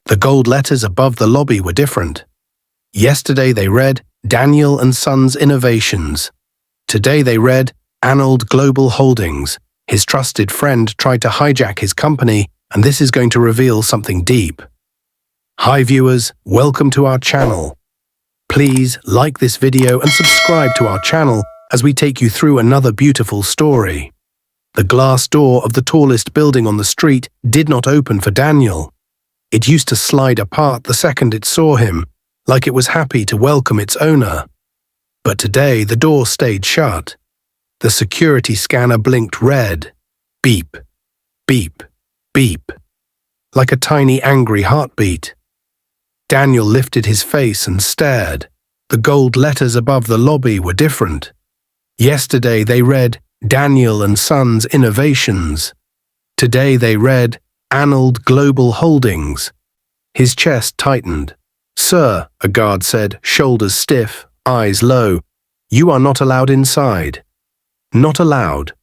The gold letters above the lobby were different. Yesterday they read, Daniel and Sons Innovations. Today they read, Arnold Global Holdings. His trusted friend tried to hijack his company, and this is going to reveal something deep. Hi viewers, welcome to our channel. Please like this video and subscribe to our channel as we take you through another beautiful story. The glass door of the tallest building on the street did not open for Daniel. It used to slide apart the second it saw him, like it was happy to welcome its owner. But today the door stayed shut. The security scanner blinked red. Beep, beep, beep. Like a tiny angry heartbeat. Daniel lifted his face and stared. The gold letters above the lobby were different. Yesterday they read, Daniel and Sons Innovations. Today they read, Arnold Global Holdings. His chest tightened. Sir, a guard said, shoulders stiff, eyes low, you are not allowed inside. Not allowed.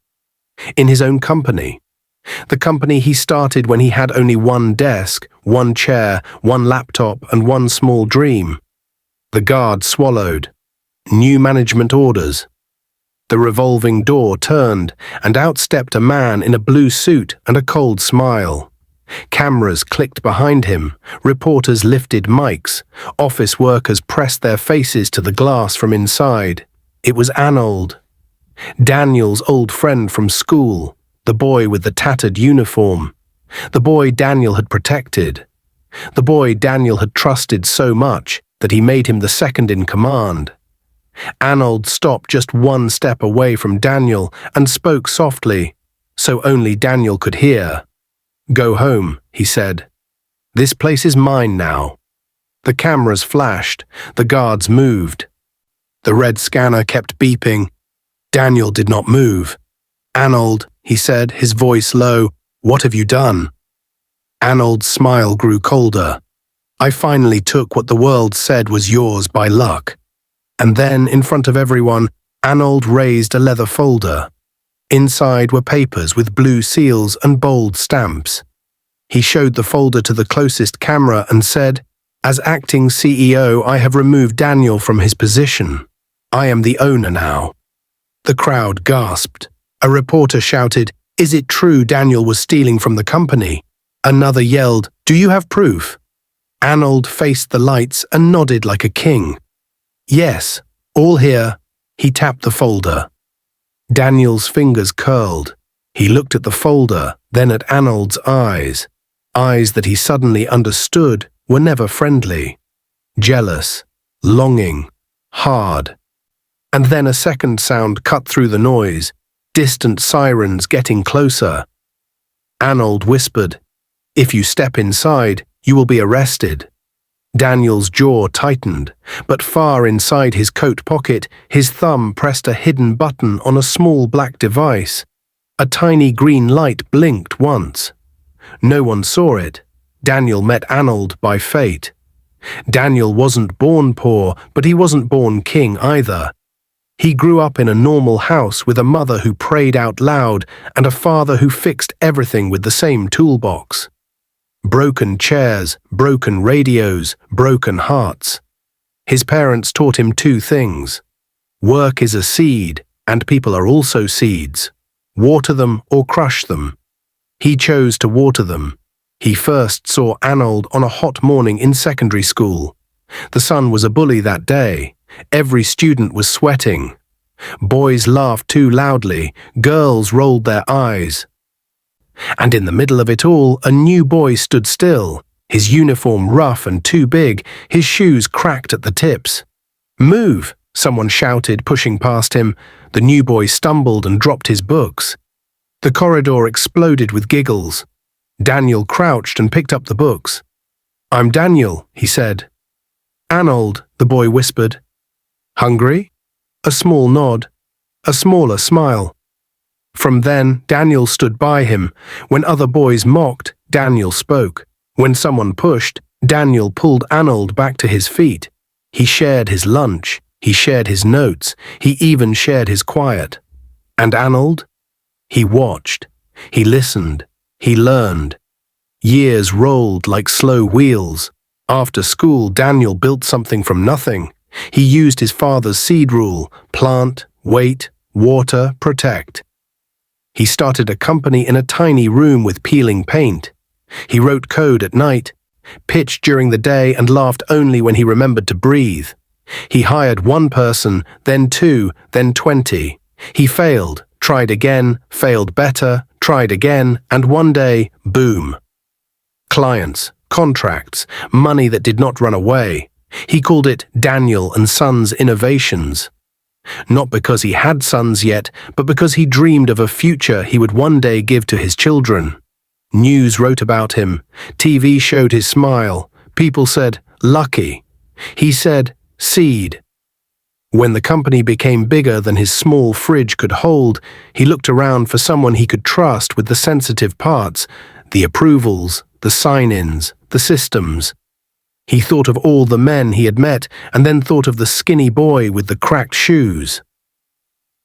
In his own company. The company he started when he had only one desk, one chair, one laptop, and one small dream. The guard swallowed. New management orders. The revolving door turned, and out stepped a man in a blue suit and a cold smile. Cameras clicked behind him, reporters lifted mics, office workers pressed their faces to the glass from inside. It was Arnold. Daniel's old friend from school, the boy with the tattered uniform. The boy Daniel had protected. The boy Daniel had trusted so much that he made him the second in command. Arnold stopped just one step away from Daniel and spoke softly, so only Daniel could hear. Go home, he said. This place is mine now. The cameras flashed, the guards moved. The red scanner kept beeping. Daniel did not move. Arnold, he said, his voice low, what have you done? Arnold's smile grew colder. I finally took what the world said was yours by luck. And then, in front of everyone, Arnold raised a leather folder. Inside were papers with blue seals and bold stamps. He showed the folder to the closest camera and said, As acting CEO, I have removed Daniel from his position. I am the owner now. The crowd gasped. A reporter shouted, Is it true Daniel was stealing from the company? Another yelled, Do you have proof? Arnold faced the lights and nodded like a king. Yes, all here. He tapped the folder. Daniel's fingers curled. He looked at the folder, then at Arnold's eyes. Eyes that he suddenly understood were never friendly. Jealous, longing, hard. And then a second sound cut through the noise, distant sirens getting closer. Arnold whispered, If you step inside, you will be arrested. Daniel's jaw tightened, but far inside his coat pocket, his thumb pressed a hidden button on a small black device. A tiny green light blinked once. No one saw it. Daniel met Arnold by fate. Daniel wasn't born poor, but he wasn't born king either. He grew up in a normal house with a mother who prayed out loud and a father who fixed everything with the same toolbox. Broken chairs, broken radios, broken hearts. His parents taught him two things. Work is a seed, and people are also seeds. Water them or crush them. He chose to water them. He first saw Arnold on a hot morning in secondary school. The sun was a bully that day. Every student was sweating. Boys laughed too loudly. Girls rolled their eyes. And in the middle of it all, a new boy stood still, his uniform rough and too big, his shoes cracked at the tips. Move, someone shouted, pushing past him. The new boy stumbled and dropped his books. The corridor exploded with giggles. Daniel crouched and picked up the books. I'm Daniel, he said. Arnold, the boy whispered. Hungry? A small nod. A smaller smile. From then, Daniel stood by him. When other boys mocked, Daniel spoke. When someone pushed, Daniel pulled Arnold back to his feet. He shared his lunch. He shared his notes. He even shared his quiet. And Arnold? He watched. He listened. He learned. Years rolled like slow wheels. After school, Daniel built something from nothing. He used his father's seed rule: plant, wait, water, protect. He started a company in a tiny room with peeling paint. He wrote code at night, pitched during the day, and laughed only when he remembered to breathe. He hired one person, then two, then 20. He failed, tried again, failed better, tried again, and one day, boom. Clients, contracts, money that did not run away. He called it Daniel and Sons Innovations. Not because he had sons yet, but because he dreamed of a future he would one day give to his children. News wrote about him. TV showed his smile. People said, lucky. He said, seed. When the company became bigger than his small fridge could hold, he looked around for someone he could trust with the sensitive parts, the approvals, the sign-ins, the systems. He thought of all the men he had met and then thought of the skinny boy with the cracked shoes.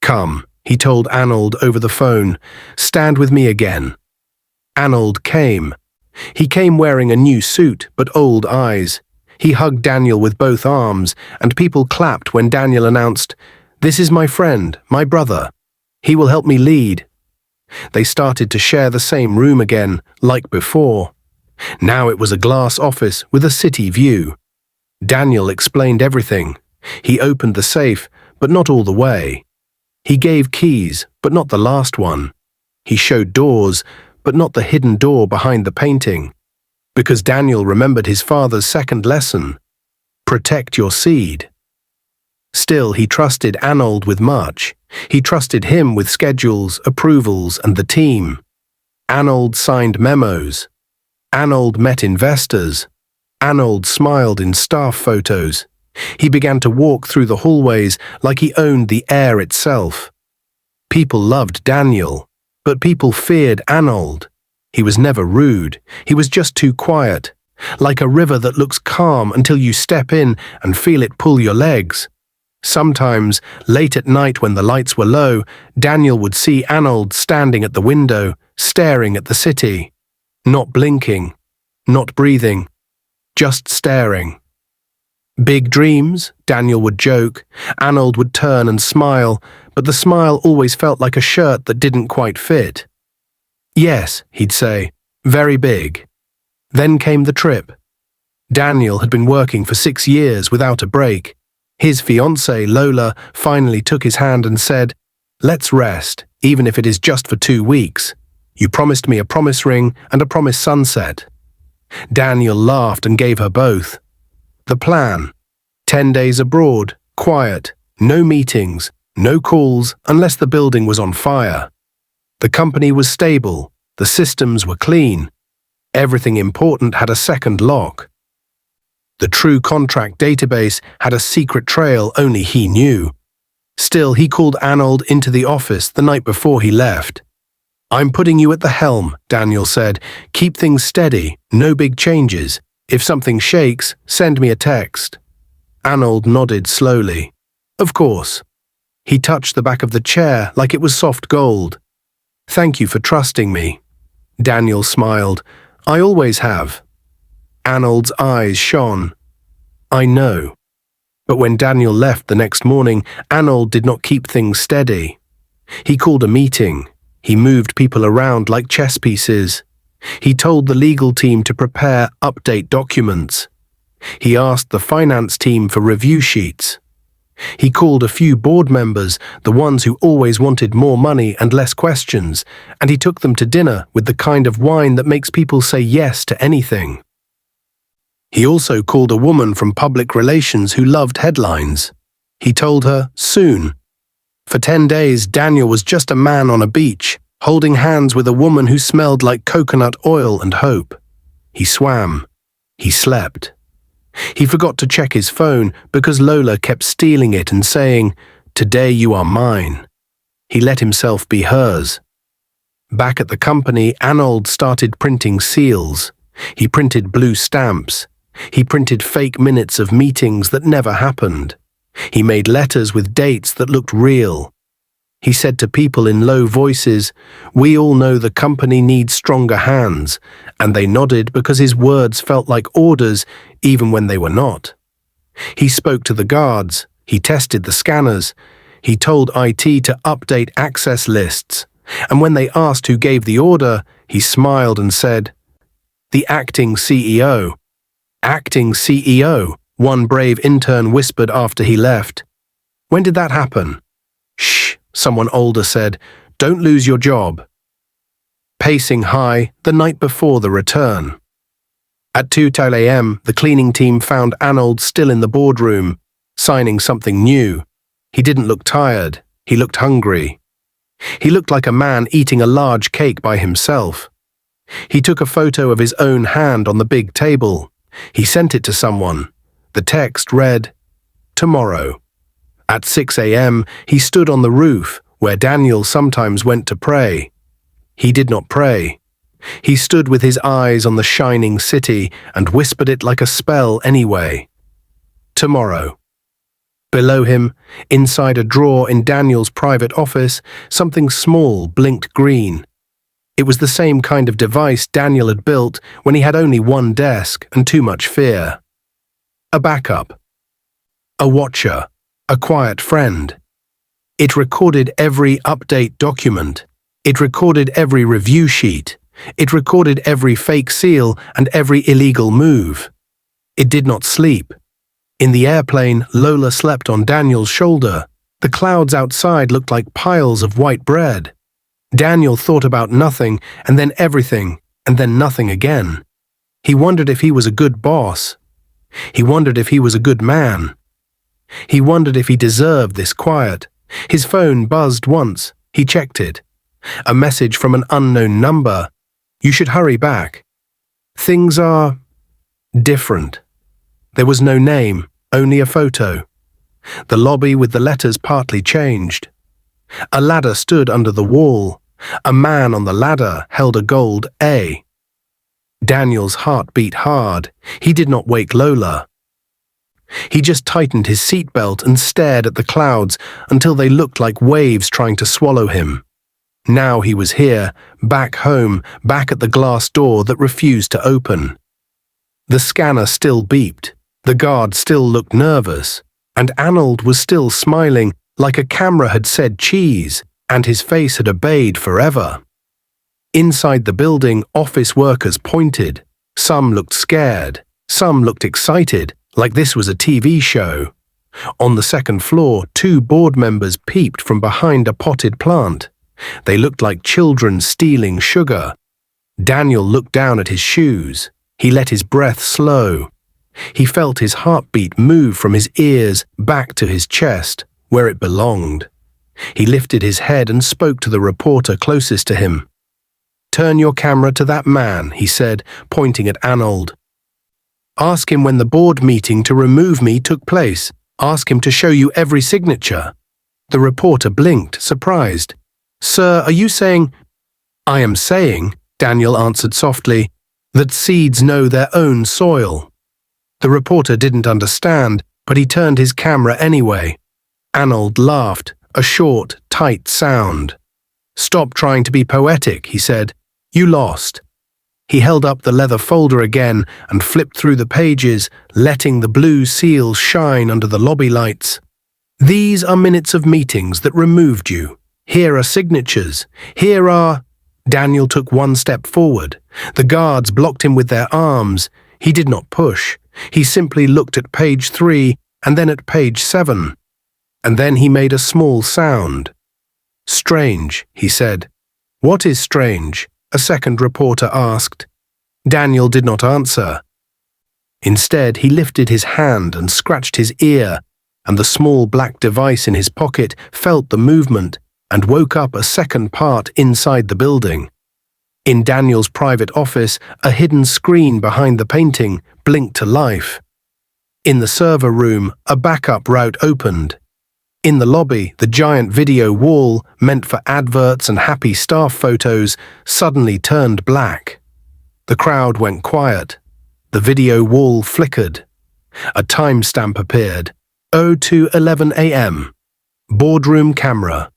Come, he told Arnold over the phone, stand with me again. Arnold came. He came wearing a new suit but old eyes. He hugged Daniel with both arms, and people clapped when Daniel announced, "This is my friend, my brother. He will help me lead." They started to share the same room again, like before. Now it was a glass office with a city view. Daniel explained everything. He opened the safe, but not all the way. He gave keys, but not the last one. He showed doors, but not the hidden door behind the painting. Because Daniel remembered his father's second lesson: protect your seed. Still, he trusted Arnold with much. He trusted him with schedules, approvals, and the team. Arnold signed memos. Arnold met investors. Arnold smiled in staff photos. He began to walk through the hallways like he owned the air itself. People loved Daniel, but people feared Arnold. He was never rude. He was just too quiet, like a river that looks calm until you step in and feel it pull your legs. Sometimes, late at night when the lights were low, Daniel would see Arnold standing at the window, staring at the city. Not blinking, not breathing, just staring. Big dreams, Daniel would joke. Arnold would turn and smile, but the smile always felt like a shirt that didn't quite fit. Yes, he'd say, very big. Then came the trip. Daniel had been working for 6 years without a break. His fiancée, Lola, finally took his hand and said, "Let's rest, even if it is just for 2 weeks. You promised me a promise ring and a promise sunset." Daniel laughed and gave her both. The plan: 10 days abroad, quiet, no meetings, no calls unless the building was on fire. The company was stable, the systems were clean. Everything important had a second lock. The true contract database had a secret trail only he knew. Still, he called Arnold into the office the night before he left. "I'm putting you at the helm," Daniel said. "Keep things steady, no big changes. If something shakes, send me a text." Arnold nodded slowly. "Of course." He touched the back of the chair like it was soft gold. "Thank you for trusting me." Daniel smiled. "I always have." Arnold's eyes shone. "I know." But when Daniel left the next morning, Arnold did not keep things steady. He called a meeting. He moved people around like chess pieces. He told the legal team to prepare update documents. He asked the finance team for review sheets. He called a few board members, the ones who always wanted more money and less questions, and he took them to dinner with the kind of wine that makes people say yes to anything. He also called a woman from public relations who loved headlines. He told her, soon. For 10 days, Daniel was just a man on a beach, holding hands with a woman who smelled like coconut oil and hope. He swam. He slept. He forgot to check his phone because Lola kept stealing it and saying, "Today you are mine." He let himself be hers. Back at the company, Arnold started printing seals. He printed blue stamps. He printed fake minutes of meetings that never happened. He made letters with dates that looked real. He said to people in low voices, "We all know the company needs stronger hands," and they nodded because his words felt like orders even when they were not. He spoke to the guards, he tested the scanners, he told IT to update access lists, and when they asked who gave the order, he smiled and said, "The acting CEO." "Acting CEO," one brave intern whispered after he left. "When did that happen?" "Shh," someone older said, "don't lose your job." Pacing high the night before the return. At 2:10 a.m., the cleaning team found Arnold still in the boardroom, signing something new. He didn't look tired, he looked hungry. He looked like a man eating a large cake by himself. He took a photo of his own hand on the big table. He sent it to someone. The text read, "Tomorrow." At 6 a.m., he stood on the roof, where Daniel sometimes went to pray. He did not pray. He stood with his eyes on the shining city and whispered it like a spell anyway. Tomorrow. Below him, inside a drawer in Daniel's private office, something small blinked green. It was the same kind of device Daniel had built when he had only one desk and too much fear. A backup. A watcher. A quiet friend. It recorded every update document. It recorded every review sheet. It recorded every fake seal and every illegal move. It did not sleep. In the airplane, Lola slept on Daniel's shoulder. The clouds outside looked like piles of white bread. Daniel thought about nothing, and then everything, and then nothing again. He wondered if he was a good boss. He wondered if he was a good man. He wondered if he deserved this quiet. His phone buzzed once. He checked it. A message from an unknown number. "You should hurry back. Things are different." There was no name, only a photo. The lobby with the letters partly changed. A ladder stood under the wall. A man on the ladder held a gold A. Daniel's heart beat hard. He did not wake Lola. He just tightened his seatbelt and stared at the clouds until they looked like waves trying to swallow him. Now he was here, back home, back at the glass door that refused to open. The scanner still beeped, the guard still looked nervous, and Arnold was still smiling like a camera had said cheese, and his face had obeyed forever. Inside the building, office workers pointed. Some looked scared, some looked excited, like this was a TV show. On the second floor, 2 board members peeped from behind a potted plant. They looked like children stealing sugar. Daniel looked down at his shoes. He let his breath slow. He felt his heartbeat move from his ears back to his chest, where it belonged. He lifted his head and spoke to the reporter closest to him. "Turn your camera to that man," he said, pointing at Arnold. "Ask him when the board meeting to remove me took place. Ask him to show you every signature." The reporter blinked, surprised. "Sir, are you saying—" "I am saying," Daniel answered softly, "that seeds know their own soil." The reporter didn't understand, but he turned his camera anyway. Arnold laughed, a short, tight sound. "Stop trying to be poetic," he said. "You lost." He held up the leather folder again and flipped through the pages, letting the blue seals shine under the lobby lights. "These are minutes of meetings that removed you. Here are signatures. Here are—" Daniel took one step forward. The guards blocked him with their arms. He did not push. He simply looked at page 3 and then at page 7. And then he made a small sound. "Strange," he said. "What is strange?" a second reporter asked. Daniel did not answer. Instead, he lifted his hand and scratched his ear, and the small black device in his pocket felt the movement and woke up a second part inside the building. In Daniel's private office, a hidden screen behind the painting blinked to life. In the server room, a backup route opened. In the lobby, the giant video wall, meant for adverts and happy staff photos, suddenly turned black. The crowd went quiet. The video wall flickered. A timestamp appeared. 02:11 a.m. Boardroom camera.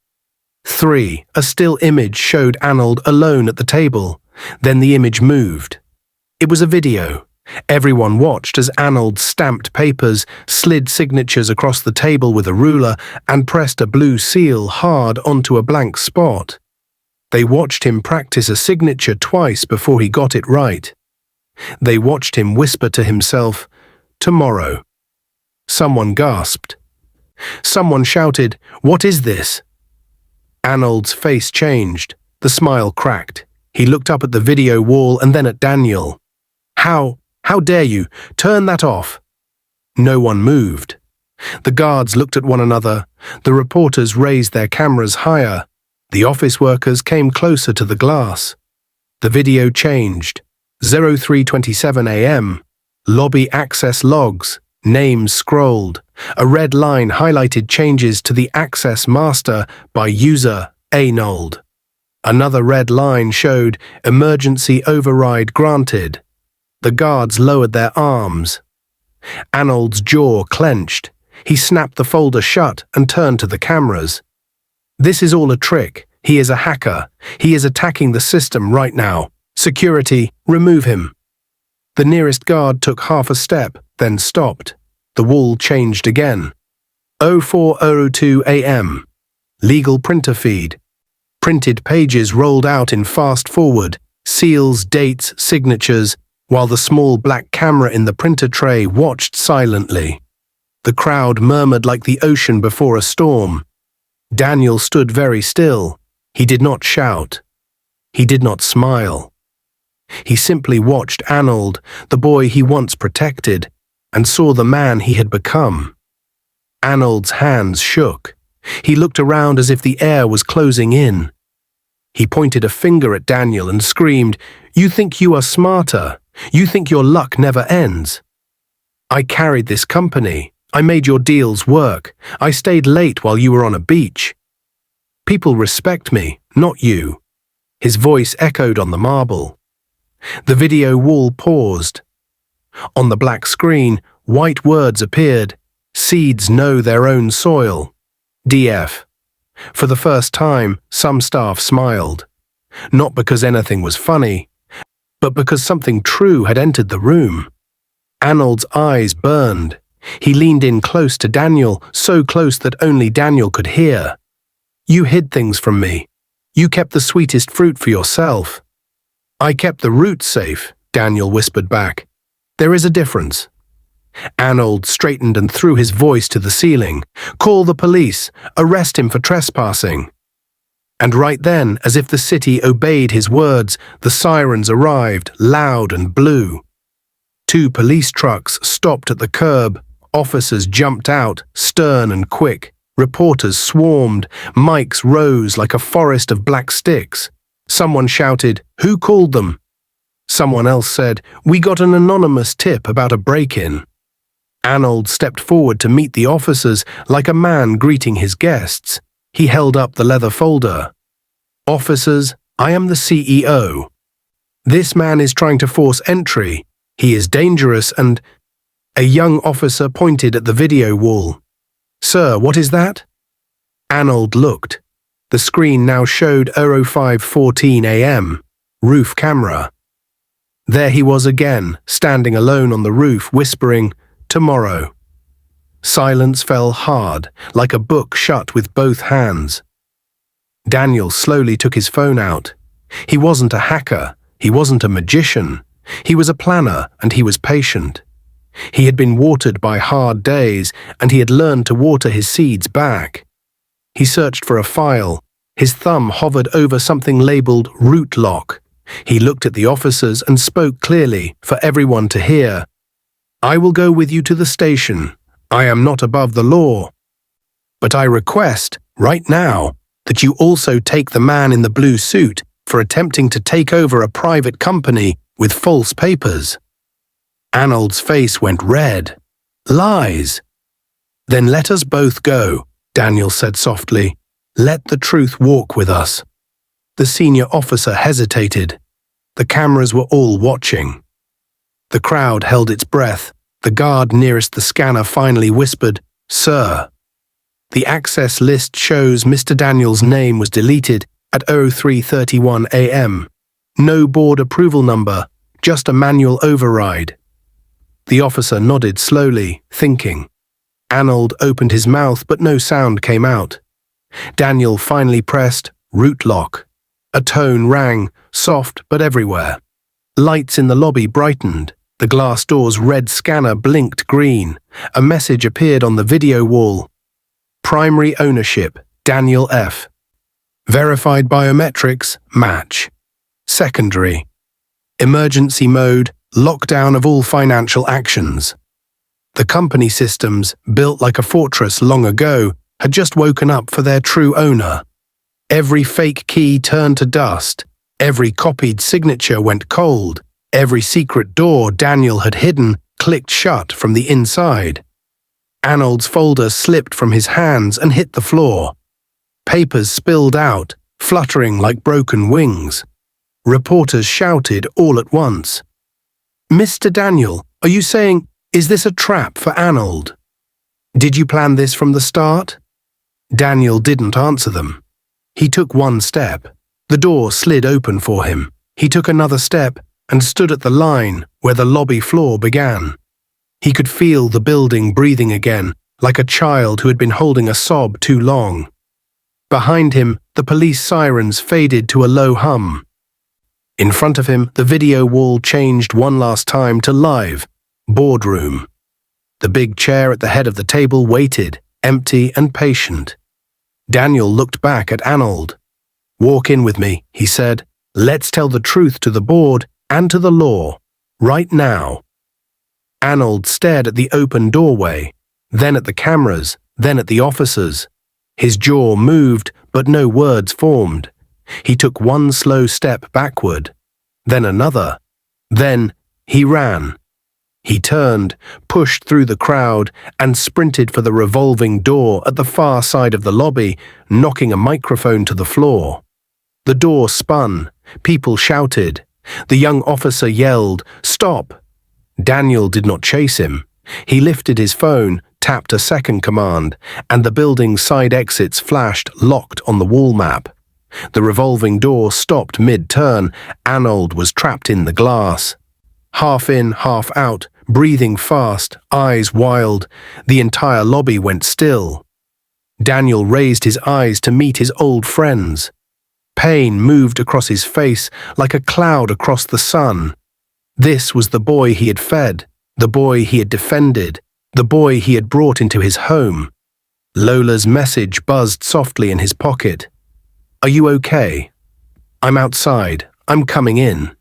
3. A still image showed Arnold alone at the table. Then the image moved. It was a video. Everyone watched as Arnold stamped papers, slid signatures across the table with a ruler, and pressed a blue seal hard onto a blank spot. They watched him practice a signature twice before he got it right. They watched him whisper to himself, "Tomorrow." Someone gasped. Someone shouted, "What is this?" Arnold's face changed. The smile cracked. He looked up at the video wall and then at Daniel. How dare you? Turn that off." No one moved. The guards looked at one another. The reporters raised their cameras higher. The office workers came closer to the glass. The video changed. 03:27 a.m. Lobby access logs. Names scrolled. A red line highlighted changes to the access master by user Arnold. Another red line showed emergency override granted. The guards lowered their arms. Arnold's jaw clenched. He snapped the folder shut and turned to the cameras. "This is all a trick. He is a hacker. He is attacking the system right now. Security, remove him." The nearest guard took half a step, then stopped. The wall changed again. 04:02 a.m. Legal printer feed. Printed pages rolled out in fast forward, seals, dates, signatures, while the small black camera in the printer tray watched silently. The crowd murmured like the ocean before a storm. Daniel stood very still. He did not shout. He did not smile. He simply watched Arnold, the boy he once protected, and saw the man he had become. Arnold's hands shook. He looked around as if the air was closing in. He pointed a finger at Daniel and screamed, "You think you are smarter? You think your luck never ends? I carried this company. I made your deals work. I stayed late while you were on a beach. People respect me, not you." His voice echoed on the marble. The video wall paused. On the black screen, white words appeared. "Seeds know their own soil. DF." For the first time, some staff smiled. Not because anything was funny, but because something true had entered the room. Arnold's eyes burned. He leaned in close to Daniel, so close that only Daniel could hear. "You hid things from me. You kept the sweetest fruit for yourself." "I kept the roots safe," Daniel whispered back. "There is a difference." Arnold straightened and threw his voice to the ceiling. "Call the police. Arrest him for trespassing." And right then, as if the city obeyed his words, the sirens arrived, loud and blue. 2 police trucks stopped at the curb. Officers jumped out, stern and quick. Reporters swarmed. Mics rose like a forest of black sticks. Someone shouted, "Who called them?" Someone else said, "We got an anonymous tip about a break-in." Arnold stepped forward to meet the officers like a man greeting his guests. He held up the leather folder. "Officers, I am the CEO. This man is trying to force entry. He is dangerous and—" A young officer pointed at the video wall. "Sir, what is that?" Arnold looked. The screen now showed 05:14 a.m. Roof camera. There he was again, standing alone on the roof, whispering, "Tomorrow." Silence fell hard, like a book shut with both hands. Daniel slowly took his phone out. He wasn't a hacker. He wasn't a magician. He was a planner, and he was patient. He had been watered by hard days, and he had learned to water his seeds back. He searched for a file. His thumb hovered over something labeled root lock. He looked at the officers and spoke clearly, for everyone to hear. "I will go with you to the station. I am not above the law. But I request, right now, that you also take the man in the blue suit for attempting to take over a private company with false papers." Arnold's face went red. "Lies." "Then let us both go," Daniel said softly. "Let the truth walk with us." The senior officer hesitated. The cameras were all watching. The crowd held its breath. The guard nearest the scanner finally whispered, "Sir." The access list shows Mr. Daniel's name was deleted at 03:31 a.m. No board approval number, just a manual override. The officer nodded slowly, thinking. Arnold opened his mouth, but no sound came out. Daniel finally pressed root lock. A tone rang, soft but everywhere. Lights in the lobby brightened. The glass door's red scanner blinked green. A message appeared on the video wall. Primary ownership, Daniel F. Verified biometrics, match. Secondary. Emergency mode, lockdown of all financial actions. The company systems, built like a fortress long ago, had just woken up for their true owner. Every fake key turned to dust. Every copied signature went cold. Every secret door Daniel had hidden clicked shut from the inside. Arnold's folder slipped from his hands and hit the floor. Papers spilled out, fluttering like broken wings. Reporters shouted all at once. "Mr. Daniel, are you saying, is this a trap for Arnold? Did you plan this from the start?" Daniel didn't answer them. He took one step. The door slid open for him. He took another step and stood at the line where the lobby floor began. He could feel the building breathing again, like a child who had been holding a sob too long. Behind him, the police sirens faded to a low hum. In front of him, the video wall changed one last time to live, boardroom. The big chair at the head of the table waited, empty and patient. Daniel looked back at Arnold. "Walk in with me," he said. "Let's tell the truth to the board and to the law, right now." Arnold stared at the open doorway, then at the cameras, then at the officers. His jaw moved, but no words formed. He took one slow step backward, then another. Then he ran. He turned, pushed through the crowd, and sprinted for the revolving door at the far side of the lobby, knocking a microphone to the floor. The door spun. People shouted. The young officer yelled, "Stop!" Daniel did not chase him. He lifted his phone, tapped a second command, and the building's side exits flashed locked on the wall map. The revolving door stopped mid-turn. Arnold was trapped in the glass. Half in, half out, breathing fast, eyes wild. The entire lobby went still. Daniel raised his eyes to meet his old friends. Pain moved across his face like a cloud across the sun. This was the boy he had fed, the boy he had defended, the boy he had brought into his home. Lola's message buzzed softly in his pocket. "Are you okay?" "I'm outside. I'm coming in."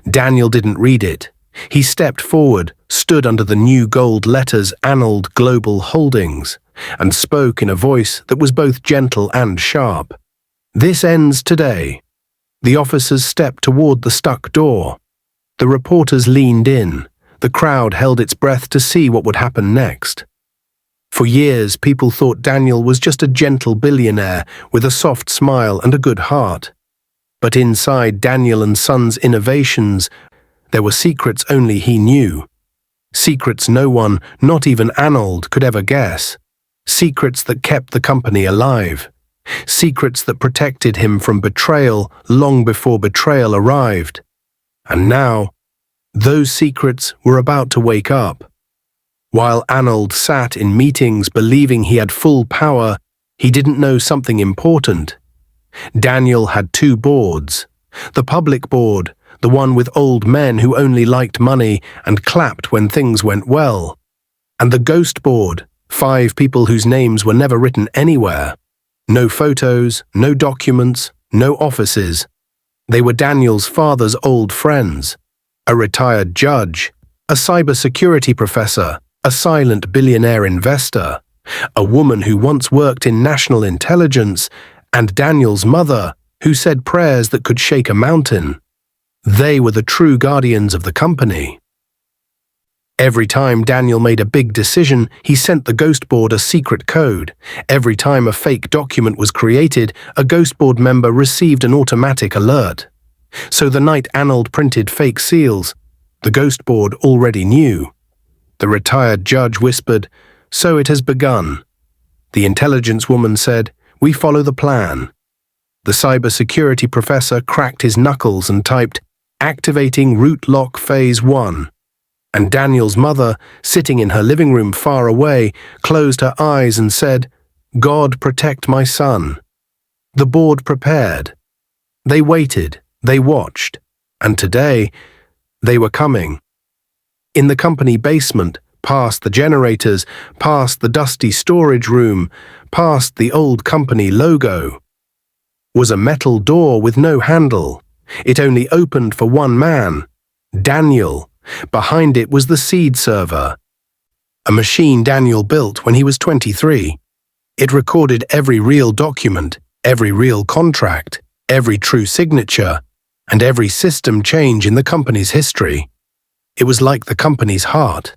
Daniel didn't read it. He stepped forward, stood under the new gold letters Arnold Global Holdings, and spoke in a voice that was both gentle and sharp. "This ends today." The officers stepped toward the stuck door. The reporters leaned in. The crowd held its breath to see what would happen next. For years, people thought Daniel was just a gentle billionaire with a soft smile and a good heart. But inside Daniel and Sons Innovations, there were secrets only he knew. Secrets no one, not even Arnold, could ever guess. Secrets that kept the company alive. Secrets that protected him from betrayal long before betrayal arrived. And now, those secrets were about to wake up. While Arnold sat in meetings believing he had full power, he didn't know something important. Daniel had two boards. The public board, the one with old men who only liked money and clapped when things went well. And the ghost board, 5 people whose names were never written anywhere. No photos, no documents, no offices. They were Daniel's father's old friends. A retired judge, a cybersecurity professor, a silent billionaire investor, a woman who once worked in national intelligence, and Daniel's mother, who said prayers that could shake a mountain. They were the true guardians of the company. Every time Daniel made a big decision, he sent the ghost board a secret code. Every time a fake document was created, a ghost board member received an automatic alert. So the night Arnold printed fake seals, the ghost board already knew. The retired judge whispered, "So it has begun." The intelligence woman said, "We follow the plan." The cybersecurity professor cracked his knuckles and typed, "Activating root lock phase 1." And Daniel's mother, sitting in her living room far away, closed her eyes and said, "God protect my son." The board prepared. They waited, they watched, and today, they were coming. In the company basement, past the generators, past the dusty storage room, past the old company logo, was a metal door with no handle. It only opened for one man, Daniel. Behind it was the seed server, a machine Daniel built when he was 23. It recorded every real document, every real contract, every true signature, and every system change in the company's history. It was like the company's heart.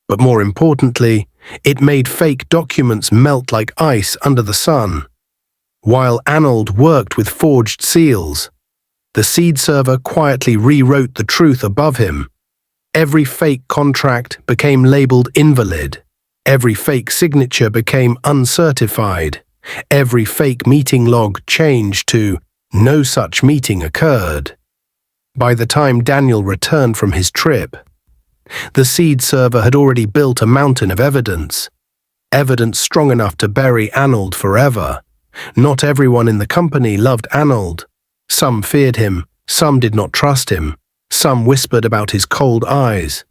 But more importantly, it made fake documents melt like ice under the sun. While Arnold worked with forged seals, the seed server quietly rewrote the truth above him. Every fake contract became labeled invalid. Every fake signature became uncertified. Every fake meeting log changed to "no such meeting occurred." By the time Daniel returned from his trip, the seed server had already built a mountain of evidence. Evidence strong enough to bury Arnold forever. Not everyone in the company loved Arnold. Some feared him, some did not trust him. Some whispered about his cold eyes.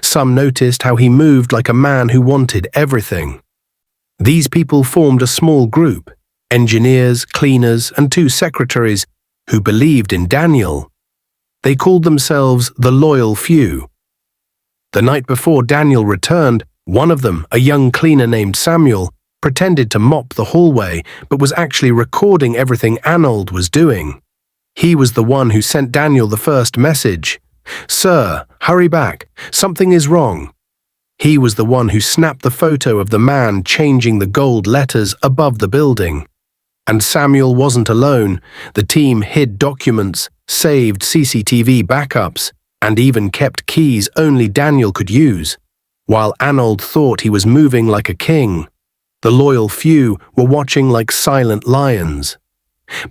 Some noticed how he moved like a man who wanted everything. These people formed a small group, engineers, cleaners, and 2 secretaries, who believed in Daniel. They called themselves the Loyal Few. The night before Daniel returned, one of them, a young cleaner named Samuel, pretended to mop the hallway but was actually recording everything Arnold was doing. He was the one who sent Daniel the first message. "Sir, hurry back. Something is wrong." He was the one who snapped the photo of the man changing the gold letters above the building. And Samuel wasn't alone. The team hid documents, saved CCTV backups, and even kept keys only Daniel could use. While Arnold thought he was moving like a king, the Loyal Few were watching like silent lions.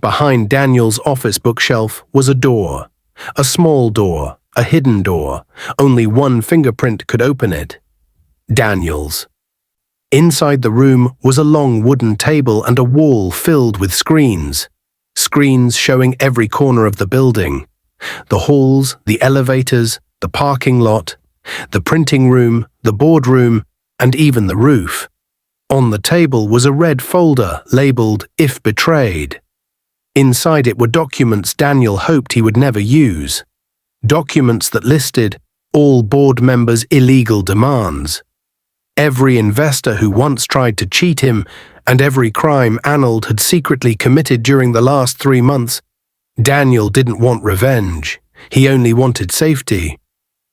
Behind Daniel's office bookshelf was a door. A small door, a hidden door. Only one fingerprint could open it. Daniel's. Inside the room was a long wooden table and a wall filled with screens. Screens showing every corner of the building. The halls, the elevators, the parking lot, the printing room, the boardroom, and even the roof. On the table was a red folder labeled "If Betrayed." Inside it were documents Daniel hoped he would never use. Documents that listed all board members' illegal demands. Every investor who once tried to cheat him, and every crime Arnold had secretly committed during the last 3 months. Daniel didn't want revenge. He only wanted safety.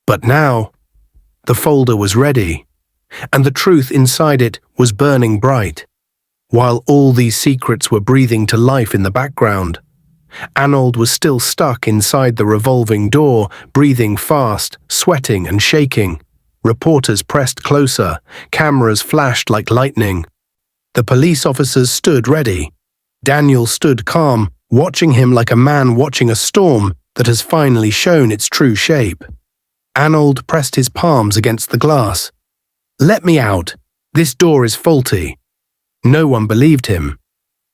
But now, the folder was ready, and the truth inside it was burning bright. While all these secrets were breathing to life in the background, Arnold was still stuck inside the revolving door, breathing fast, sweating and shaking. Reporters pressed closer, cameras flashed like lightning. The police officers stood ready. Daniel stood calm, watching him like a man watching a storm that has finally shown its true shape. Arnold pressed his palms against the glass. "Let me out. This door is faulty." No one believed him.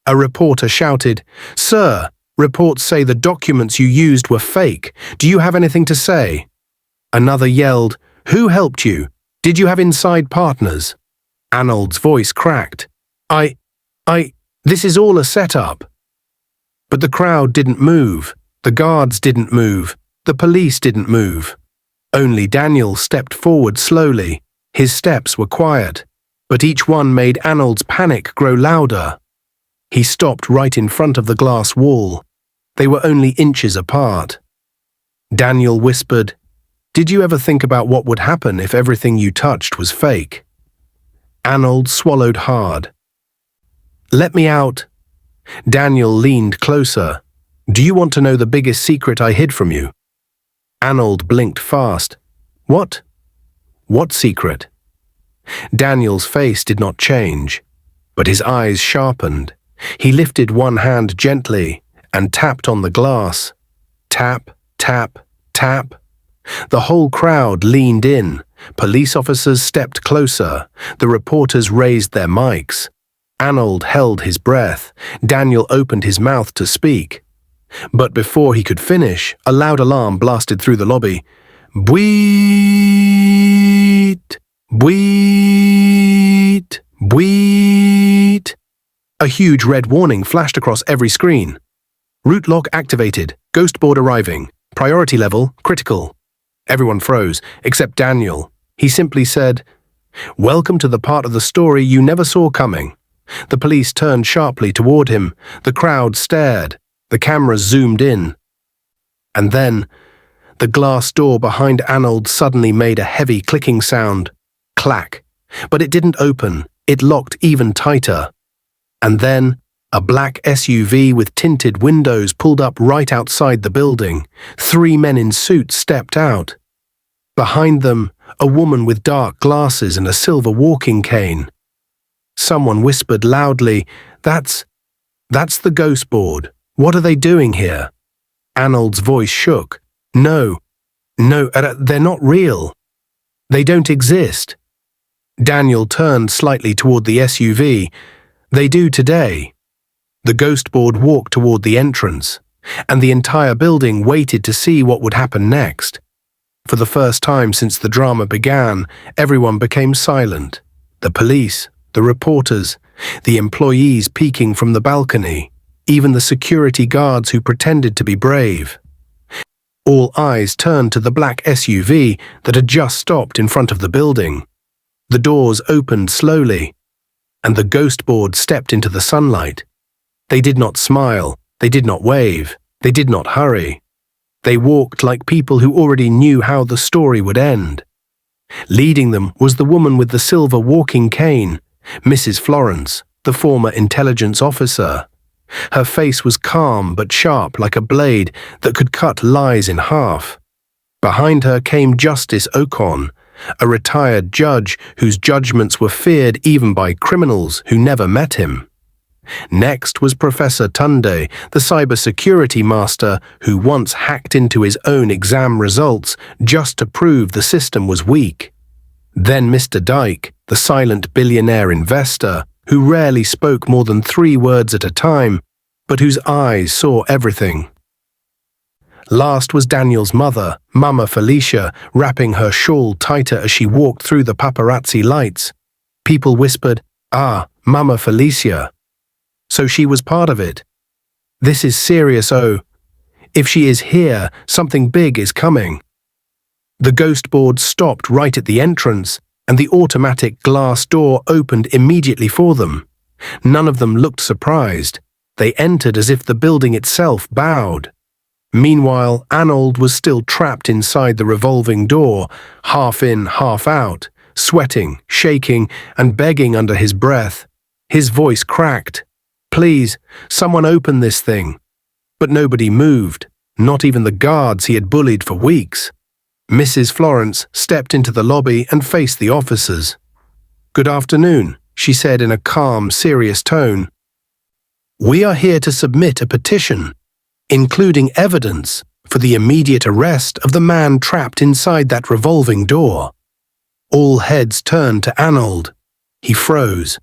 A reporter shouted, "Sir, reports say the documents you used were fake. Do you have anything to say?" Another yelled, "Who helped you? Did you have inside partners?" Arnold's voice cracked. This is all a setup." But the crowd didn't move. The guards didn't move. The police didn't move. Only Daniel stepped forward slowly. His steps were quiet, but each one made Arnold's panic grow louder. He stopped right in front of the glass wall. They were only inches apart. Daniel whispered, "Did you ever think about what would happen if everything you touched was fake?" Arnold swallowed hard. "Let me out." Daniel leaned closer. "Do you want to know the biggest secret I hid from you?" Arnold blinked fast. "What? What secret?" Daniel's face did not change, but his eyes sharpened. He lifted one hand gently and tapped on the glass. Tap, tap, tap. The whole crowd leaned in. Police officers stepped closer. The reporters raised their mics. Arnold held his breath. Daniel opened his mouth to speak. But before he could finish, a loud alarm blasted through the lobby. Bweet! Bweet! Bweet! A huge red warning flashed across every screen. Route lock activated. Ghost board arriving. Priority level critical. Everyone froze, except Daniel. He simply said, "Welcome to the part of the story you never saw coming." The police turned sharply toward him. The crowd stared. The cameras zoomed in. And then, the glass door behind Arnold suddenly made a heavy clicking sound. Clack. But it didn't open. It locked even tighter. And then, a black SUV with tinted windows pulled up right outside the building. 3 men in suits stepped out. Behind them, a woman with dark glasses and a silver walking cane. Someone whispered loudly, That's the ghost board. What are they doing here?" Arnold's voice shook. No, they're not real. They don't exist." Daniel turned slightly toward the SUV. "They do today." The ghost board walked toward the entrance, and the entire building waited to see what would happen next. For the first time since the drama began, everyone became silent. The police, the reporters, the employees peeking from the balcony, even the security guards who pretended to be brave. All eyes turned to the black SUV that had just stopped in front of the building. The doors opened slowly, and the ghost board stepped into the sunlight. They did not smile, they did not wave, they did not hurry. They walked like people who already knew how the story would end. Leading them was the woman with the silver walking cane, Mrs. Florence, the former intelligence officer. Her face was calm but sharp like a blade that could cut lies in half. Behind her came Justice Ocon, a retired judge whose judgments were feared even by criminals who never met him. Next was Professor Tunde, the cybersecurity master who once hacked into his own exam results just to prove the system was weak. Then Mr. Dyke, the silent billionaire investor, who rarely spoke more than 3 words at a time, but whose eyes saw everything. Last was Daniel's mother, Mama Felicia, wrapping her shawl tighter as she walked through the paparazzi lights. People whispered, "Ah, Mama Felicia." So she was part of it. This is serious, oh. If she is here, something big is coming. The ghost board stopped right at the entrance, and the automatic glass door opened immediately for them. None of them looked surprised. They entered as if the building itself bowed. Meanwhile, Arnold was still trapped inside the revolving door, half in, half out, sweating, shaking, and begging under his breath. His voice cracked. "Please, someone open this thing." But nobody moved, not even the guards he had bullied for weeks. Mrs. Florence stepped into the lobby and faced the officers. "Good afternoon," she said in a calm, serious tone. "We are here to submit a petition, including evidence for the immediate arrest of the man trapped inside that revolving door." All heads turned to Arnold. He froze.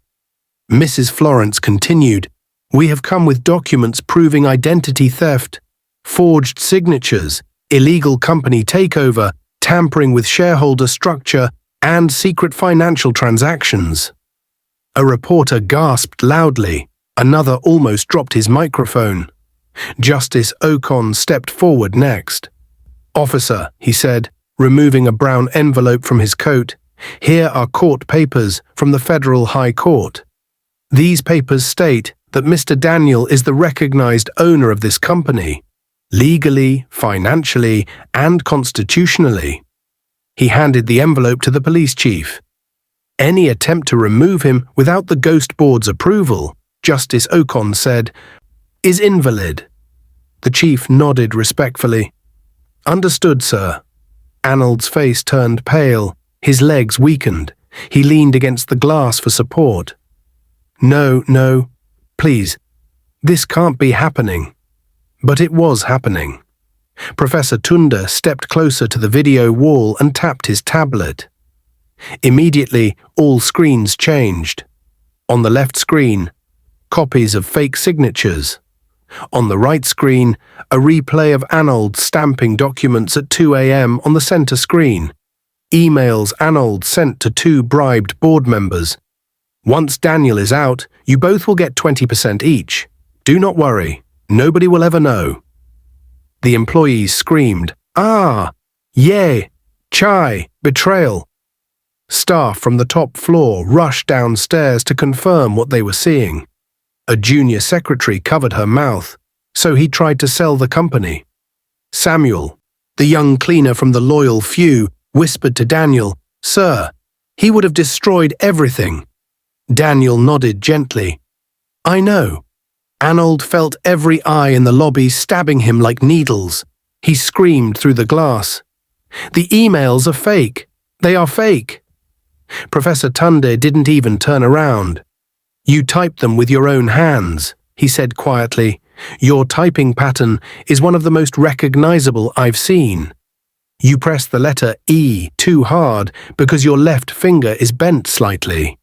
Mrs. Florence continued, "We have come with documents proving identity theft, forged signatures, illegal company takeover, tampering with shareholder structure, and secret financial transactions." A reporter gasped loudly. Another almost dropped his microphone. Justice Ocon stepped forward next. "Officer," he said, removing a brown envelope from his coat, "here are court papers from the Federal High Court. These papers state that Mr. Daniel is the recognized owner of this company, legally, financially, and constitutionally." He handed the envelope to the police chief. "Any attempt to remove him without the ghost board's approval," Justice Ocon said, "is invalid." The chief nodded respectfully. "Understood, sir." Arnold's face turned pale. His legs weakened. He leaned against the glass for support. No, no, please, this can't be happening. But it was happening. Professor Tunda stepped closer to the video wall and tapped his tablet. Immediately, all screens changed. On the left screen, copies of fake signatures. On the right screen, a replay of Arnold stamping documents at 2 a.m. on the center screen. Emails Arnold sent to 2 bribed board members. Once Daniel is out, you both will get 20% each. Do not worry, nobody will ever know. The employees screamed, "Ah! Yay! Chai! Betrayal!" Staff from the top floor rushed downstairs to confirm what they were seeing. A junior secretary covered her mouth, so he tried to sell the company. Samuel, the young cleaner from the loyal few, whispered to Daniel, "Sir, he would have destroyed everything." Daniel nodded gently. "I know." Arnold felt every eye in the lobby stabbing him like needles. He screamed through the glass. "The emails are fake. They are fake." Professor Tunde didn't even turn around. "You typed them with your own hands," he said quietly. "Your typing pattern is one of the most recognizable I've seen. You press the letter E too hard because your left finger is bent slightly."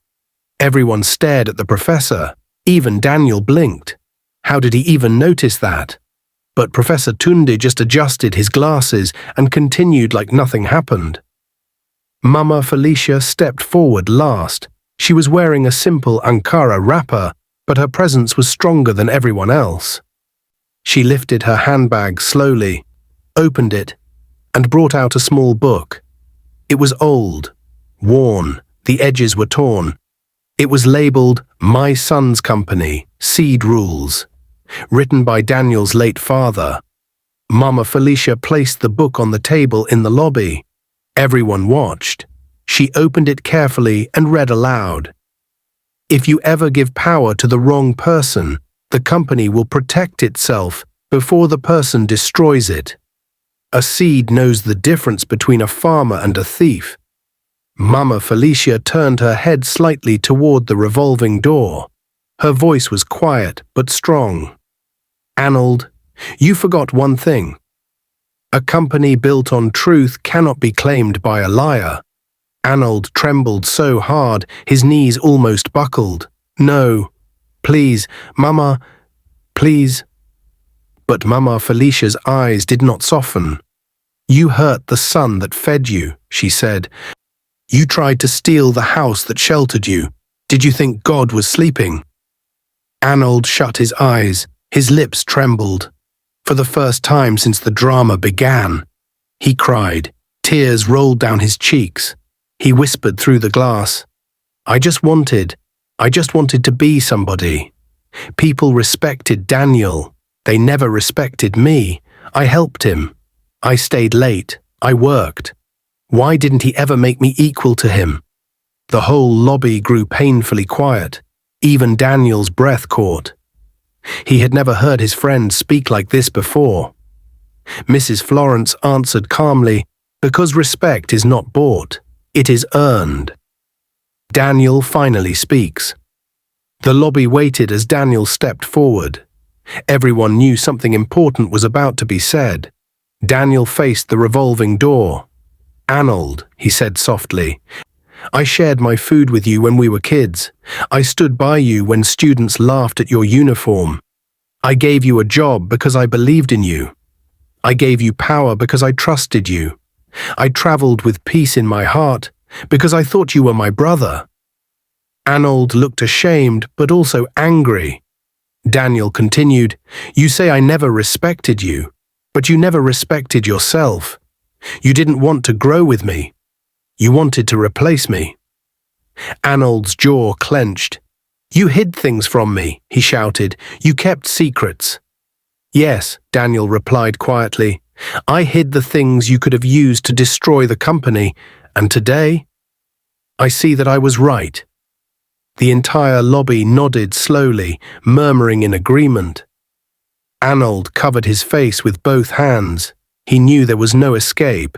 Everyone stared at the professor. Even Daniel blinked. How did he even notice that? But Professor Tunde just adjusted his glasses and continued like nothing happened. Mama Felicia stepped forward last. She was wearing a simple Ankara wrapper, but her presence was stronger than everyone else. She lifted her handbag slowly, opened it, and brought out a small book. It was old, worn, the edges were torn. It was labeled My Son's Company, Seed Rules, written by Daniel's late father. Mama Felicia placed the book on the table in the lobby. Everyone watched. She opened it carefully and read aloud. "If you ever give power to the wrong person, the company will protect itself before the person destroys it. A seed knows the difference between a farmer and a thief." Mama Felicia turned her head slightly toward the revolving door. Her voice was quiet but strong. "Arnold, you forgot one thing. A company built on truth cannot be claimed by a liar." Arnold trembled so hard his knees almost buckled. "No, please, Mama, please." But Mama Felicia's eyes did not soften. "You hurt the son that fed you," she said. "You tried to steal the house that sheltered you. Did you think God was sleeping?" Arnold shut his eyes. His lips trembled. For the first time since the drama began, he cried. Tears rolled down his cheeks. He whispered through the glass, I just wanted to be somebody. People respected Daniel. They never respected me. I helped him. I stayed late. I worked. Why didn't he ever make me equal to him?" The whole lobby grew painfully quiet. Even Daniel's breath caught. He had never heard his friend speak like this before. Mrs. Florence answered calmly, "Because respect is not bought, it is earned." Daniel finally speaks. The lobby waited as Daniel stepped forward. Everyone knew something important was about to be said. Daniel faced the revolving door. "Arnold," he said softly, "I shared my food with you when we were kids. I stood by you when students laughed at your uniform. I gave you a job because I believed in you. I gave you power because I trusted you. I traveled with peace in my heart because I thought you were my brother." Arnold looked ashamed but also angry. Daniel continued, "You say I never respected you, but you never respected yourself. You didn't want to grow with me. You wanted to replace me." Arnold's jaw clenched. "You hid things from me," he shouted. "You kept secrets." "Yes," Daniel replied quietly. "I hid the things you could have used to destroy the company, and today, I see that I was right." The entire lobby nodded slowly, murmuring in agreement. Arnold covered his face with both hands. He knew there was no escape,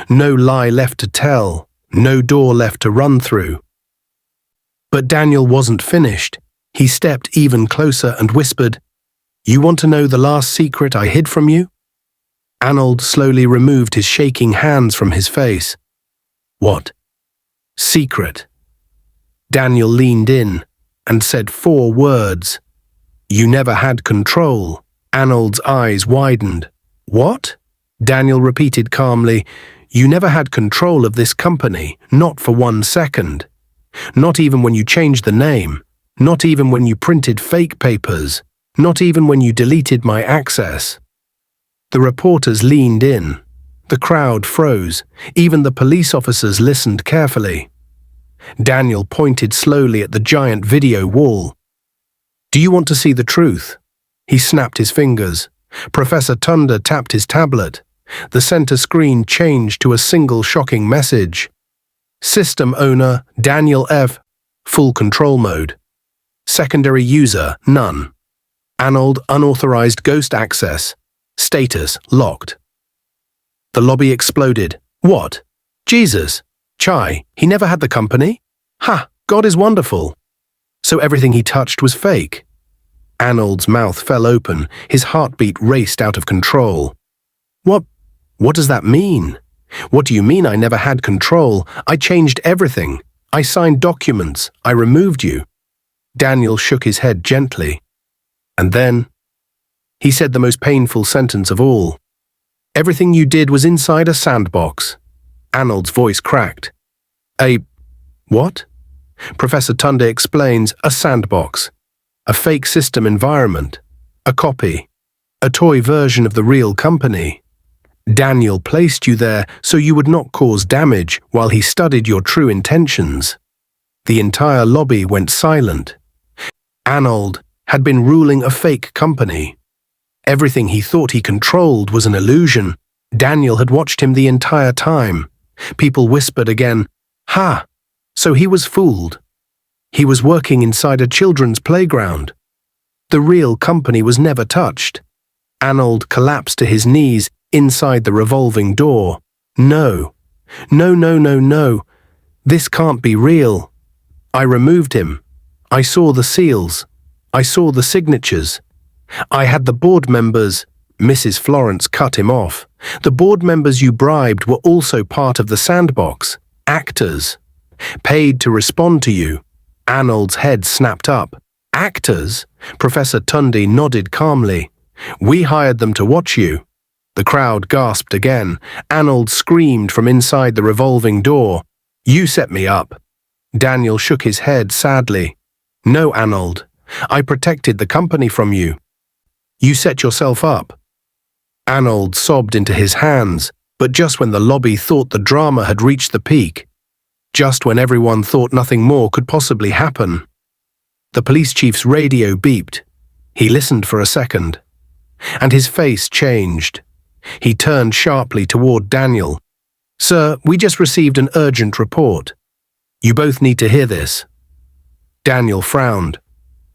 no lie left to tell, no door left to run through. But Daniel wasn't finished. He stepped even closer and whispered, "You want to know the last secret I hid from you?" Arnold slowly removed his shaking hands from his face. "What? Secret?" Daniel leaned in and said 4 words. "You never had control." Arnold's eyes widened. "What?" Daniel repeated calmly. "You never had control of this company, not for 1 second. Not even when you changed the name. Not even when you printed fake papers. Not even when you deleted my access." The reporters leaned in. The crowd froze. Even the police officers listened carefully. Daniel pointed slowly at the giant video wall. "Do you want to see the truth?" He snapped his fingers. Professor Tunda tapped his tablet. The center screen changed to a single shocking message. System owner Daniel F. Full control mode. Secondary user none. Arnold unauthorized ghost access. Status locked. The lobby exploded. "What? Jesus! Chai, he never had the company? Ha! God is wonderful!" So everything he touched was fake. Arnold's mouth fell open. His heartbeat raced out of control. What does that mean? What do you mean I never had control? I changed everything. I signed documents. I removed you. Daniel shook his head gently. And then he said the most painful sentence of all. "Everything you did was inside a sandbox." Arnold's voice cracked. "A what?" Professor Tunda explains. "A sandbox. A fake system environment. A copy. A toy version of the real company. Daniel placed you there so you would not cause damage while he studied your true intentions." The entire lobby went silent. Arnold had been ruling a fake company. Everything he thought he controlled was an illusion. Daniel had watched him the entire time. People whispered again, "Ha! So he was fooled. He was working inside a children's playground. The real company was never touched." Arnold collapsed to his knees inside the revolving door. No. This can't be real. I removed him. I saw the seals. I saw the signatures. I had the board members. Mrs. Florence cut him off. "The board members you bribed were also part of the sandbox. Actors. Paid to respond to you." Arnold's head snapped up. "Actors?" Professor Tundi nodded calmly. "We hired them to watch you." The crowd gasped again. Arnold screamed from inside the revolving door. "You set me up." Daniel shook his head sadly. "No, Arnold. I protected the company from you. You set yourself up." Arnold sobbed into his hands, but just when the lobby thought the drama had reached the peak, just when everyone thought nothing more could possibly happen. The police chief's radio beeped. He listened for a second, and his face changed. He turned sharply toward Daniel. "Sir, we just received an urgent report. You both need to hear this." Daniel frowned.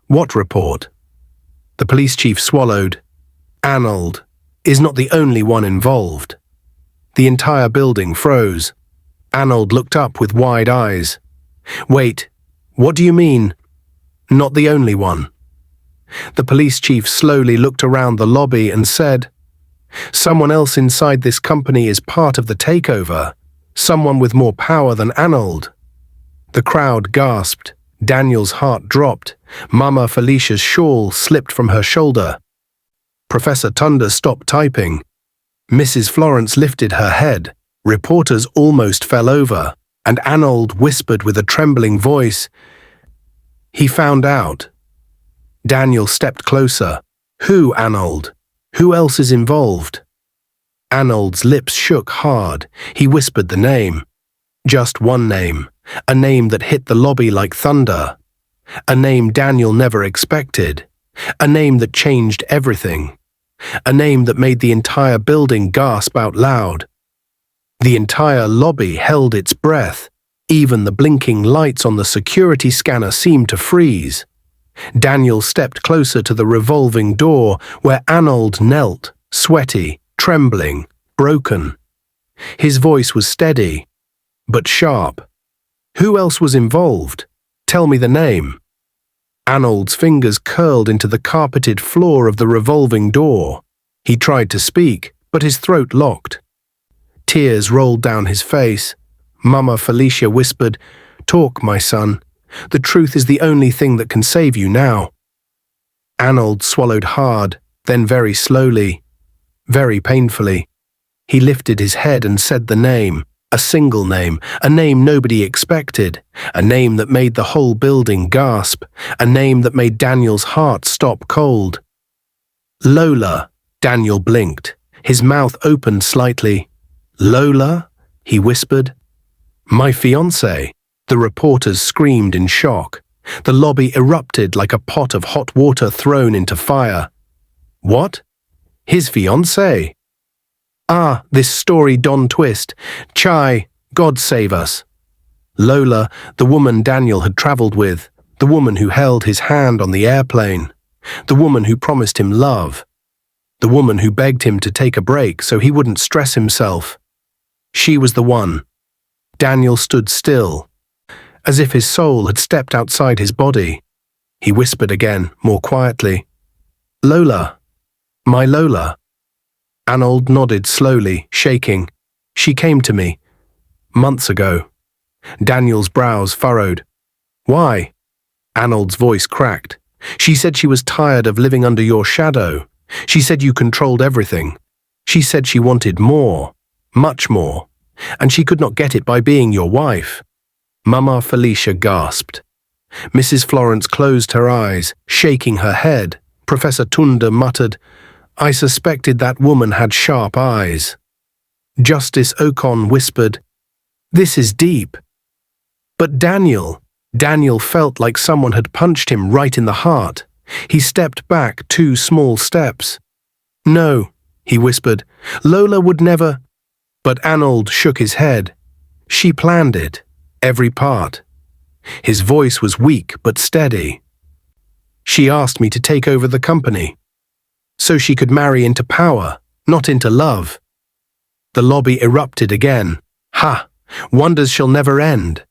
"What report?" The police chief swallowed. "Arnold is not the only one involved." The entire building froze. Arnold looked up with wide eyes. "Wait, what do you mean? Not the only one?" The police chief slowly looked around the lobby and said, "Someone else inside this company is part of the takeover. Someone with more power than Arnold." The crowd gasped. Daniel's heart dropped. Mama Felicia's shawl slipped from her shoulder. Professor Tunda stopped typing. Mrs. Florence lifted her head. Reporters almost fell over, and Arnold whispered with a trembling voice, "He found out." Daniel stepped closer. "Who, Arnold? Who else is involved?" Arnold's lips shook hard. He whispered the name. Just one name. A name that hit the lobby like thunder. A name Daniel never expected. A name that changed everything. A name that made the entire building gasp out loud. The entire lobby held its breath. Even the blinking lights on the security scanner seemed to freeze. Daniel stepped closer to the revolving door where Arnold knelt, sweaty, trembling, broken. His voice was steady, but sharp. "Who else was involved? Tell me the name." Arnold's fingers curled into the carpeted floor of the revolving door. He tried to speak, but his throat locked. Tears rolled down his face. Mama Felicia whispered, "Talk, my son. The truth is the only thing that can save you now." Arnold swallowed hard, then very slowly, very painfully. He lifted his head and said the name, a single name, a name nobody expected, a name that made the whole building gasp, a name that made Daniel's heart stop cold. "Lola," Daniel blinked. His mouth opened slightly. "Lola?" he whispered. "My fiancée," the reporters screamed in shock. The lobby erupted like a pot of hot water thrown into fire. What? His fiancée? Ah, this story Don twist. Chai, God save us. Lola, the woman Daniel had travelled with, the woman who held his hand on the airplane, the woman who promised him love, the woman who begged him to take a break so he wouldn't stress himself. She was the one. Daniel stood still, as if his soul had stepped outside his body. He whispered again, more quietly, "Lola, my Lola." Arnold nodded slowly, shaking. "She came to me. Months ago." Daniel's brows furrowed. "Why?" Arnold's voice cracked. "She said she was tired of living under your shadow. She said you controlled everything. She said she wanted more, much more, and she could not get it by being your wife." Mama Felicia gasped. Mrs. Florence closed her eyes, shaking her head. Professor Tunda muttered, "I suspected that woman had sharp eyes." Justice Ocon whispered, "This is deep." But Daniel felt like someone had punched him right in the heart. He stepped back 2 small steps. "No," he whispered, "Lola would never." But Arnold shook his head. "She planned it, every part." His voice was weak but steady. "She asked me to take over the company, so she could marry into power, not into love." The lobby erupted again. "Ha! Wonders shall never end."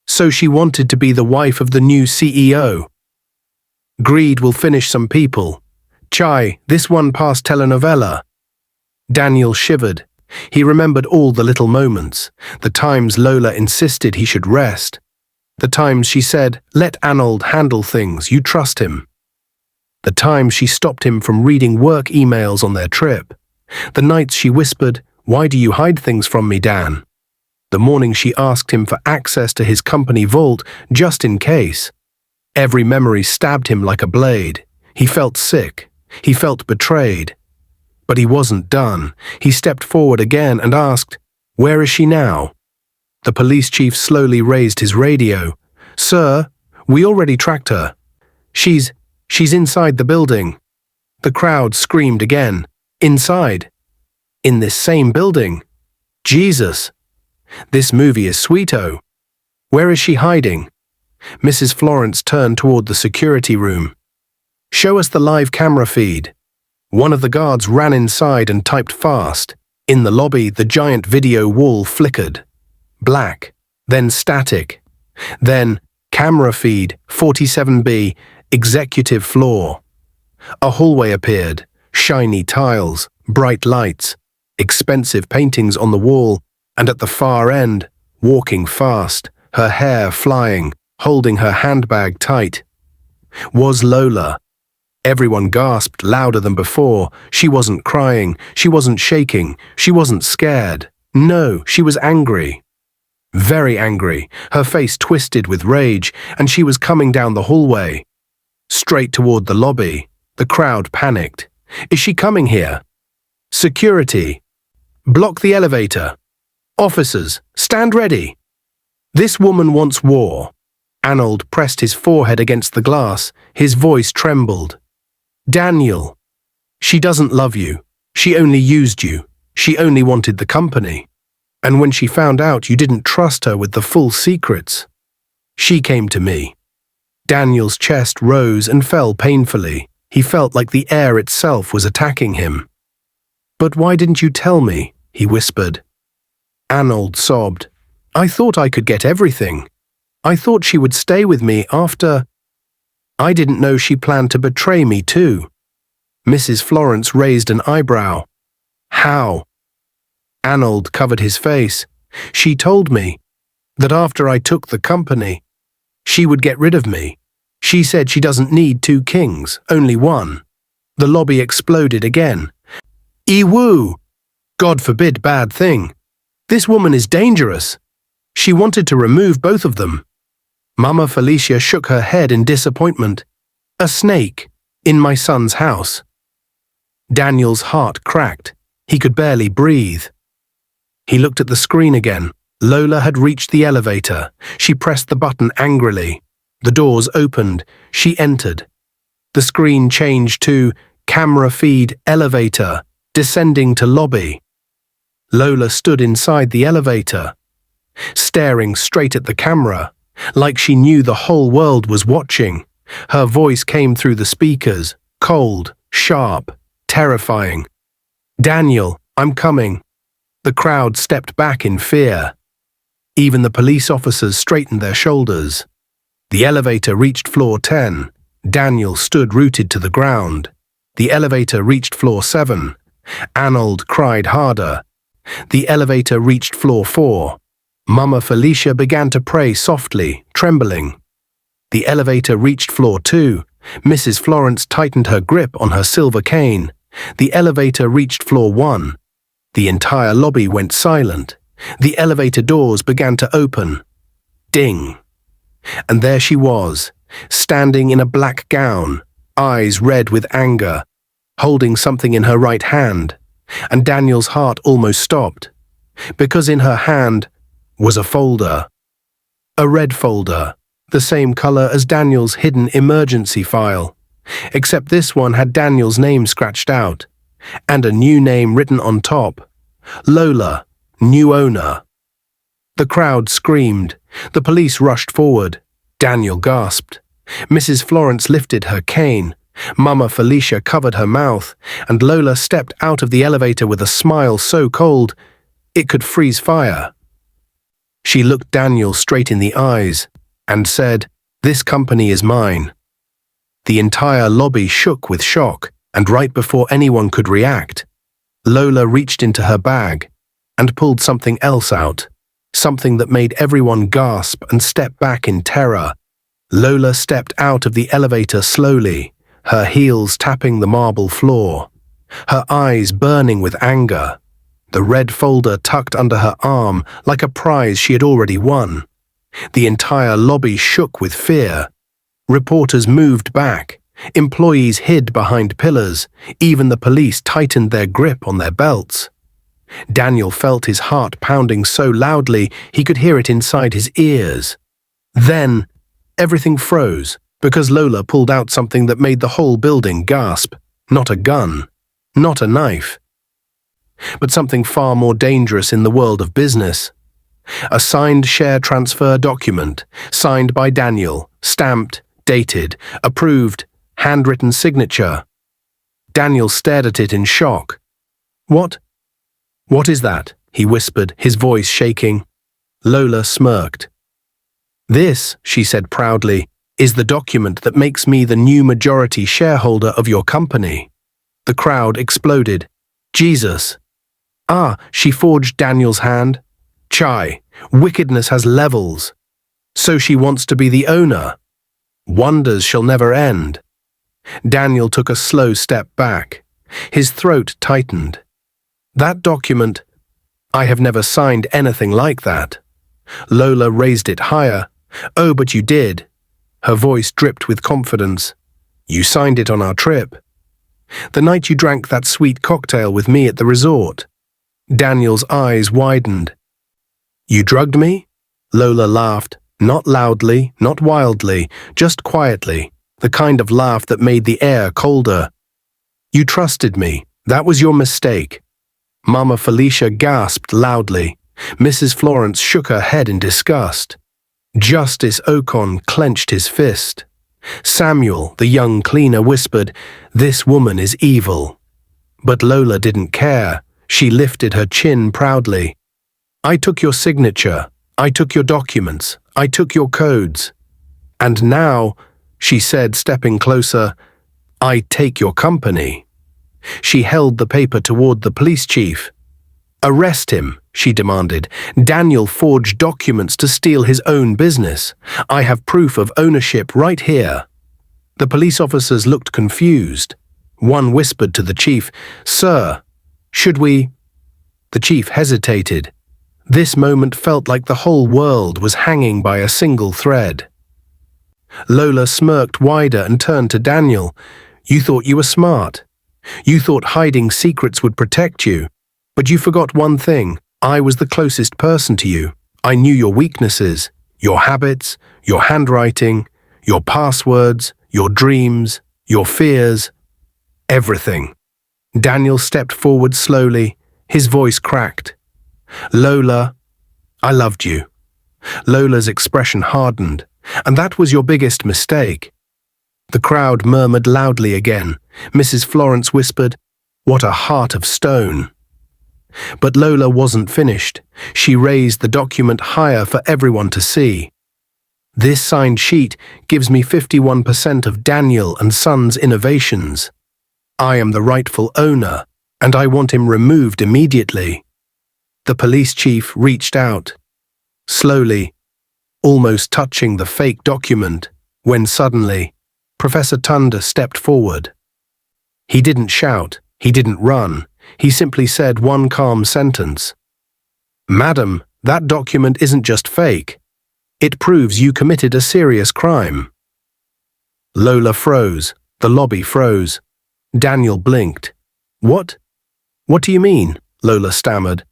So she wanted to be the wife of the new CEO. Greed will finish some people. Chai, this one past telenovela. Daniel shivered. He remembered all the little moments, the times Lola insisted he should rest, the times she said, "Let Arnold handle things, you trust him." The times she stopped him from reading work emails on their trip, the nights she whispered, "Why do you hide things from me, Dan?" The morning she asked him for access to his company vault just in case. Every memory stabbed him like a blade. He felt sick. He felt betrayed. But he wasn't done. He stepped forward again and asked, "Where is she now?" The police chief slowly raised his radio. "Sir, we already tracked her. She's inside the building." The crowd screamed again. "Inside? In this same building? Jesus! This movie is sweeto. Where is she hiding?" Mrs. Florence turned toward the security room. "Show us the live camera feed." One of the guards ran inside and typed fast. In the lobby, the giant video wall flickered. Black, then static, then camera feed 47B, executive floor. A hallway appeared, shiny tiles, bright lights, expensive paintings on the wall, and at the far end, walking fast, her hair flying, holding her handbag tight, was Lola. Everyone gasped louder than before. She wasn't crying, she wasn't shaking, she wasn't scared. No, she was angry. Very angry, her face twisted with rage, and she was coming down the hallway. Straight toward the lobby. The crowd panicked. "Is she coming here?" "Security! Block the elevator! Officers, stand ready! This woman wants war." Arnold pressed his forehead against the glass. His voice trembled. "Daniel, she doesn't love you. She only used you. She only wanted the company. And when she found out you didn't trust her with the full secrets, she came to me." Daniel's chest rose and fell painfully. He felt like the air itself was attacking him. "But why didn't you tell me?" he whispered. Arnold sobbed. "I thought I could get everything. I thought she would stay with me after." I didn't know she planned to betray me too. Mrs. Florence raised an eyebrow. How? Arnold covered his face. She told me that after I took the company, she would get rid of me. She said she doesn't need two kings, only one. The lobby exploded again. Eewoo! God forbid bad thing. This woman is dangerous. She wanted to remove both of them. Mama Felicia shook her head in disappointment. A snake in my son's house. Daniel's heart cracked. He could barely breathe. He looked at the screen again. Lola had reached the elevator. She pressed the button angrily. The doors opened. She entered. The screen changed to camera feed elevator, descending to lobby. Lola stood inside the elevator, staring straight at the camera, like she knew the whole world was watching. Her voice came through the speakers, cold, sharp, terrifying. Daniel, I'm coming. The crowd stepped back in fear. Even the police officers straightened their shoulders. The elevator reached floor 10. Daniel stood rooted to the ground. The elevator reached floor 7. Arnold cried harder. The elevator reached floor 4. Mama Felicia began to pray softly, trembling. The elevator reached floor 2. Mrs. Florence tightened her grip on her silver cane. The elevator reached floor 1. The entire lobby went silent. The elevator doors began to open. Ding! And there she was, standing in a black gown, eyes red with anger, holding something in her right hand, and Daniel's heart almost stopped, because in her hand was a folder. A red folder, the same color as Daniel's hidden emergency file, except this one had Daniel's name scratched out, and a new name written on top. Lola, new owner. The crowd screamed. The police rushed forward. Daniel gasped. Mrs. Florence lifted her cane. Mama Felicia covered her mouth, and Lola stepped out of the elevator with a smile so cold it could freeze fire. She looked Daniel straight in the eyes and said, "This company is mine." The entire lobby shook with shock, and right before anyone could react, Lola reached into her bag and pulled something else out, something that made everyone gasp and step back in terror. Lola stepped out of the elevator slowly, her heels tapping the marble floor, her eyes burning with anger, the red folder tucked under her arm like a prize she had already won. The entire lobby shook with fear. Reporters moved back, employees hid behind pillars, even the police tightened their grip on their belts. Daniel felt his heart pounding so loudly he could hear it inside his ears. Then, everything froze because Lola pulled out something that made the whole building gasp. Not a gun, not a knife, but something far more dangerous in the world of business. A signed share transfer document, signed by Daniel, stamped, dated, approved, handwritten signature. Daniel stared at it in shock. "What? What is that?" he whispered, his voice shaking. Lola smirked. "This," she said proudly, "is the document that makes me the new majority shareholder of your company." The crowd exploded. "Jesus!" "Ah," she forged Daniel's hand. "Chai, wickedness has levels. So she wants to be the owner. Wonders shall never end." Daniel took a slow step back. His throat tightened. "That document, I have never signed anything like that." Lola raised it higher. "Oh, but you did." Her voice dripped with confidence. "You signed it on our trip. The night you drank that sweet cocktail with me at the resort." Daniel's eyes widened. "You drugged me?" Lola laughed, not loudly, not wildly, just quietly, the kind of laugh that made the air colder. "You trusted me. That was your mistake." Mama Felicia gasped loudly. Mrs. Florence shook her head in disgust. Justice Ocon clenched his fist. Samuel, the young cleaner, whispered, "This woman is evil." But Lola didn't care. She lifted her chin proudly. "I took your signature. I took your documents. I took your codes. And now, she said, stepping closer. "I take your company." She held the paper toward the police chief. "Arrest him," she demanded. "Daniel forged documents to steal his own business. I have proof of ownership right here." The police officers looked confused. One whispered to the chief, "Sir, should we?" The chief hesitated. This moment felt like the whole world was hanging by a single thread. Lola smirked wider and turned to Daniel. "You thought you were smart. You thought hiding secrets would protect you. But you forgot one thing. I was the closest person to you. I knew your weaknesses, your habits, your handwriting, your passwords, your dreams, your fears. Everything." Daniel stepped forward slowly, his voice cracked. "Lola, I loved you." Lola's expression hardened. "And that was your biggest mistake." The crowd murmured loudly again. Mrs. Florence whispered, "What a heart of stone." But Lola wasn't finished. She raised the document higher for everyone to see. "This signed sheet gives me 51% of Daniel and Sons' innovations. I am the rightful owner, and I want him removed immediately." The police chief reached out, slowly, almost touching the fake document, when suddenly, Professor Tunda stepped forward. He didn't shout, he didn't run, he simply said one calm sentence. "Madam, that document isn't just fake. It proves you committed a serious crime." Lola froze, the lobby froze. Daniel blinked. "What? What do you mean?" Lola stammered.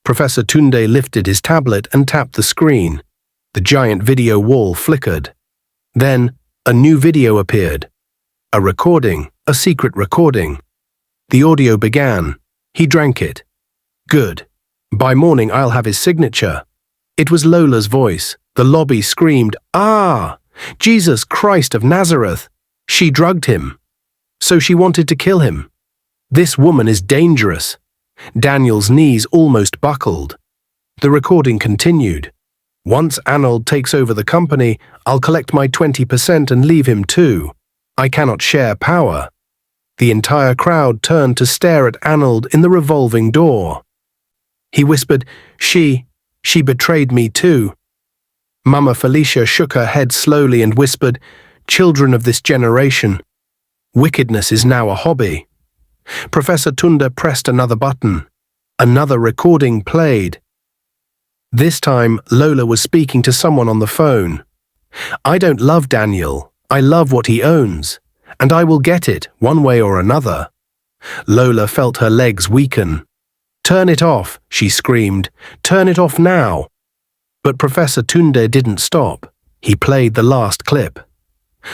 Professor Tunde lifted his tablet and tapped the screen. The giant video wall flickered. Then, a new video appeared. A recording, a secret recording. The audio began. He drank it. "Good. By morning I'll have his signature." It was Lola's voice. The lobby screamed, "Ah! Jesus Christ of Nazareth!" She drugged him. So she wanted to kill him. This woman is dangerous. Daniel's knees almost buckled. The recording continued. "Once Arnold takes over the company, I'll collect my 20% and leave him too. I cannot share power." The entire crowd turned to stare at Arnold in the revolving door. He whispered, She betrayed me too." Mama Felicia shook her head slowly and whispered, "Children of this generation. Wickedness is now a hobby." Professor Tunda pressed another button. Another recording played. This time, Lola was speaking to someone on the phone. "I don't love Daniel. I love what he owns. And I will get it, one way or another." Lola felt her legs weaken. "Turn it off," she screamed. "Turn it off now." But Professor Tunde didn't stop. He played the last clip.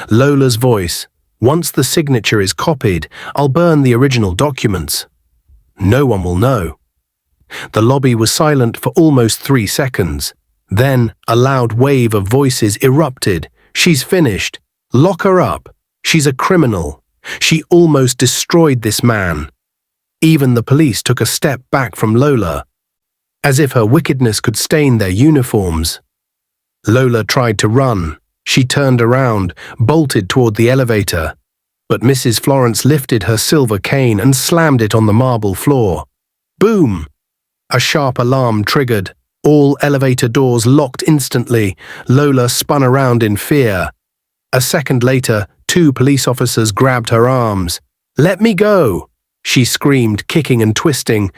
Lola's voice. "Once the signature is copied, I'll burn the original documents. No one will know." The lobby was silent for almost 3 seconds. Then a loud wave of voices erupted. "She's finished. Lock her up. She's a criminal. She almost destroyed this man." Even the police took a step back from Lola, as if her wickedness could stain their uniforms. Lola tried to run. She turned around, bolted toward the elevator. But Mrs. Florence lifted her silver cane and slammed it on the marble floor. Boom! A sharp alarm triggered. All elevator doors locked instantly. Lola spun around in fear. A second later, 2 police officers grabbed her arms. "Let me go!" she screamed, kicking and twisting.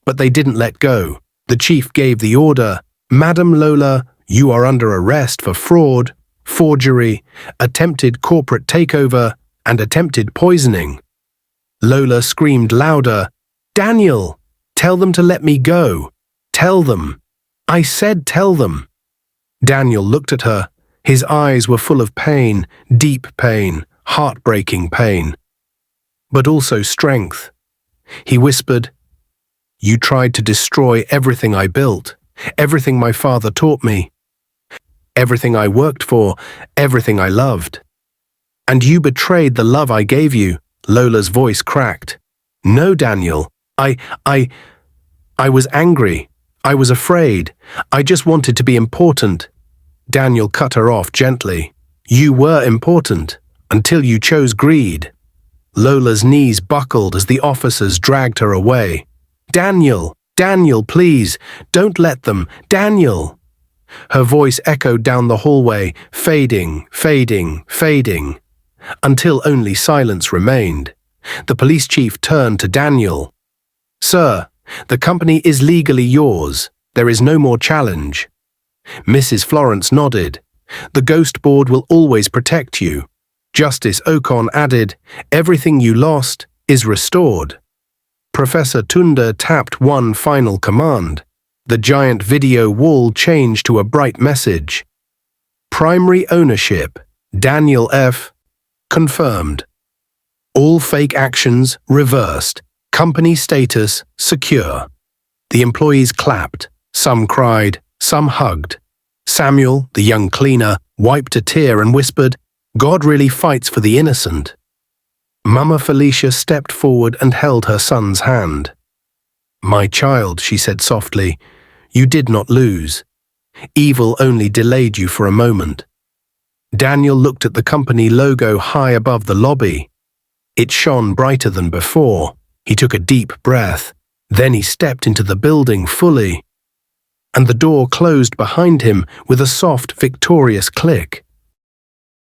But they didn't let go. The chief gave the order. "Madam Lola, you are under arrest for fraud, forgery, attempted corporate takeover, and attempted poisoning." Lola screamed louder. "Daniel, tell them to let me go. Tell them. I said tell them." Daniel looked at her. His eyes were full of pain, deep pain, heartbreaking pain, but also strength. He whispered, "You tried to destroy everything I built, everything my father taught me, everything I worked for, everything I loved. And you betrayed the love I gave you." Lola's voice cracked. "No, Daniel, I was angry. I was afraid. I just wanted to be important." Daniel cut her off gently. You were important, until you chose greed. Lola's knees buckled as the officers dragged her away. Daniel! Daniel, please! Don't let them! Daniel! Her voice echoed down the hallway, fading, fading, fading, until only silence remained. The police chief turned to Daniel. Sir, the company is legally yours. There is no more challenge. Mrs. Florence nodded. The ghost board will always protect you. Justice Okon added, everything you lost is restored. Professor Tunda tapped one final command. The giant video wall changed to a bright message. Primary ownership, Daniel F. Confirmed. All fake actions reversed. Company status secure. The employees clapped. Some cried, some hugged. Samuel, the young cleaner, wiped a tear and whispered, God really fights for the innocent. Mama Felicia stepped forward and held her son's hand. My child, she said softly, you did not lose. Evil only delayed you for a moment. Daniel looked at the company logo high above the lobby. It shone brighter than before. He took a deep breath. Then he stepped into the building fully. And the door closed behind him with a soft, victorious click.